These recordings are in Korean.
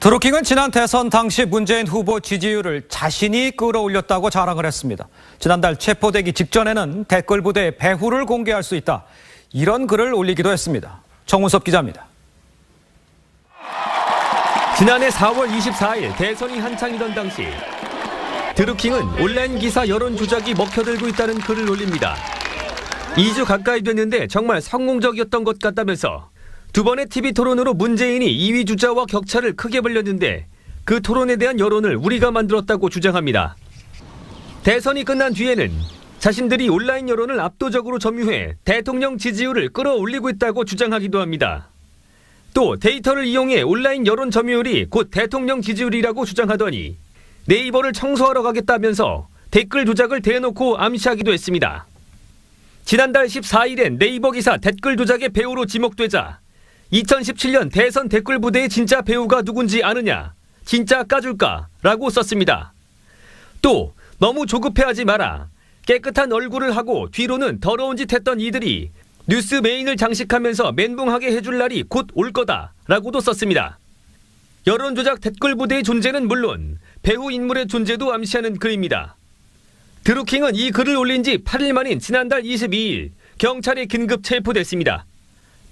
드루킹은 지난 대선 당시 문재인 후보 지지율을 자신이 끌어올렸다고 자랑을 했습니다. 지난달 체포되기 직전에는 댓글 부대의 배후를 공개할 수 있다. 이런 글을 올리기도 했습니다. 정훈섭 기자입니다. 지난해 4월 24일 대선이 한창이던 당시 드루킹은 온라인 기사 여론 조작이 먹혀들고 있다는 글을 올립니다. 2주 가까이 됐는데 정말 성공적이었던 것 같다면서 두 번의 TV 토론으로 문재인이 2위 주자와 격차를 크게 벌렸는데 그 토론에 대한 여론을 우리가 만들었다고 주장합니다. 대선이 끝난 뒤에는 자신들이 온라인 여론을 압도적으로 점유해 대통령 지지율을 끌어올리고 있다고 주장하기도 합니다. 또 데이터를 이용해 온라인 여론 점유율이 곧 대통령 지지율이라고 주장하더니 네이버를 청소하러 가겠다면서 댓글 조작을 대놓고 암시하기도 했습니다. 지난달 14일엔 네이버 기사 댓글 조작의 배우로 지목되자 2017년 대선 댓글 부대의 진짜 배우가 누군지 아느냐? 진짜 까줄까? 라고 썼습니다. 또 너무 조급해하지 마라. 깨끗한 얼굴을 하고 뒤로는 더러운 짓 했던 이들이 뉴스 메인을 장식하면서 멘붕하게 해줄 날이 곧 올 거다. 라고도 썼습니다. 여론조작 댓글 부대의 존재는 물론 배우 인물의 존재도 암시하는 글입니다. 드루킹은 이 글을 올린 지 8일 만인 지난달 22일 경찰에 긴급 체포됐습니다.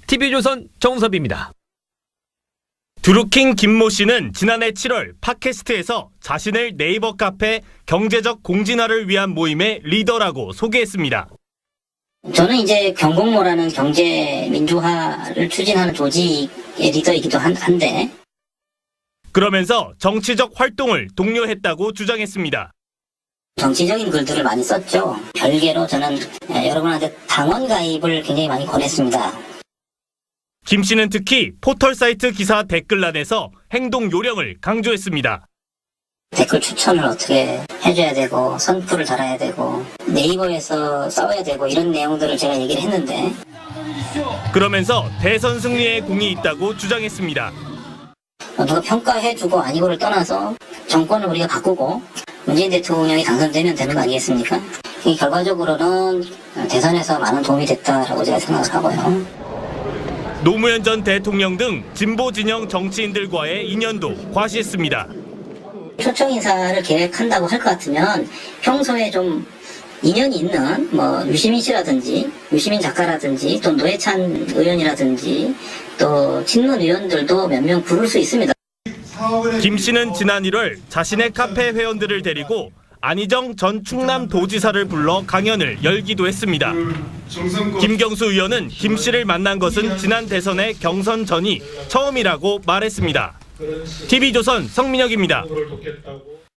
TV조선 정섭입니다. 드루킹 김모 씨는 지난해 7월 팟캐스트에서 자신을 네이버 카페 경제적 공진화를 위한 모임의 리더라고 소개했습니다. 저는 이제 경공모라는 경제 민주화를 추진하는 조직의 리더이기도 한데 그러면서 정치적 활동을 독려했다고 주장했습니다. 정치적인 글들을 많이 썼죠. 별개로 저는 여러분한테 당원 가입을 굉장히 많이 권했습니다. 김 씨는 특히 포털 사이트 기사 댓글란에서 행동 요령을 강조했습니다. 댓글 추천을 어떻게 해줘야 되고 선풀을 달아야 되고 네이버에서 싸워야 되고 이런 내용들을 제가 얘기를 했는데 그러면서 대선 승리에 공이 있다고 주장했습니다. 누가 평가해주고 아니고를 떠나서 정권을 우리가 바꾸고 문재인 대통령이 당선되면 되는 거 아니겠습니까? 결과적으로는 대선에서 많은 도움이 됐다라고 제가 생각을 하고요. 노무현 전 대통령 등 진보 진영 정치인들과의 인연도 과시했습니다. 초청 인사를 계획한다고 할 것 같으면 평소에 좀 인연이 있는 유시민 씨라든지 유시민 작가라든지 또 노회찬 의원이라든지 또 친문 의원들도 몇 명 부를 수 있습니다. 김 씨는 지난 1월 자신의 카페 회원들을 데리고 안희정 전 충남도지사를 불러 강연을 열기도 했습니다. 김경수 의원은 김 씨를 만난 것은 지난 대선의 경선 전이 처음이라고 말했습니다. TV조선 성민혁입니다.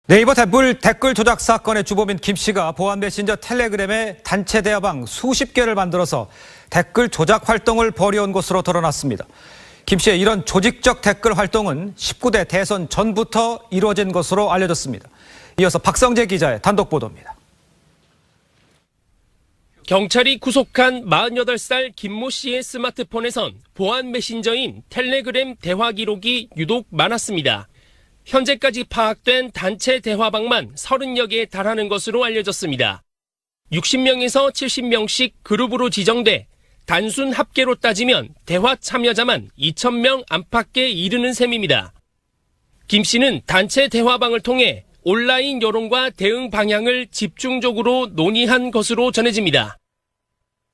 네이버 댓글 조작 사건의 주범인 김 씨가 보안 메신저 텔레그램에 단체 대화방 수십 개를 만들어서 댓글 조작 활동을 벌여온 것으로 드러났습니다. 김 씨의 이런 조직적 댓글 활동은 19대 대선 전부터 이루어진 것으로 알려졌습니다. 이어서 박성재 기자의 단독 보도입니다. 경찰이 구속한 48살 김모 씨의 스마트폰에선 보안 메신저인 텔레그램 대화 기록이 유독 많았습니다. 현재까지 파악된 단체 대화방만 30여 개에 달하는 것으로 알려졌습니다. 60명에서 70명씩 그룹으로 지정돼 단순 합계로 따지면 대화 참여자만 2,000명 안팎에 이르는 셈입니다. 김 씨는 단체 대화방을 통해 온라인 여론과 대응 방향을 집중적으로 논의한 것으로 전해집니다.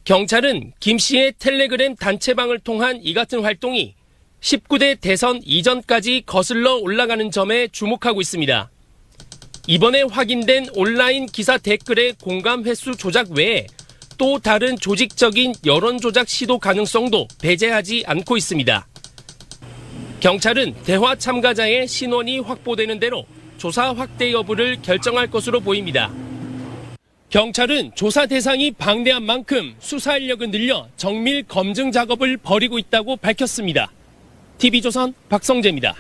경찰은 김 씨의 텔레그램 단체방을 통한 이 같은 활동이 19대 대선 이전까지 거슬러 올라가는 점에 주목하고 있습니다. 이번에 확인된 온라인 기사 댓글의 공감 횟수 조작 외에 또 다른 조직적인 여론 조작 시도 가능성도 배제하지 않고 있습니다. 경찰은 대화 참가자의 신원이 확보되는 대로 조사 확대 여부를 결정할 것으로 보입니다. 경찰은 조사 대상이 방대한 만큼 수사 인력을 늘려 정밀 검증 작업을 벌이고 있다고 밝혔습니다. TV조선 박성재입니다.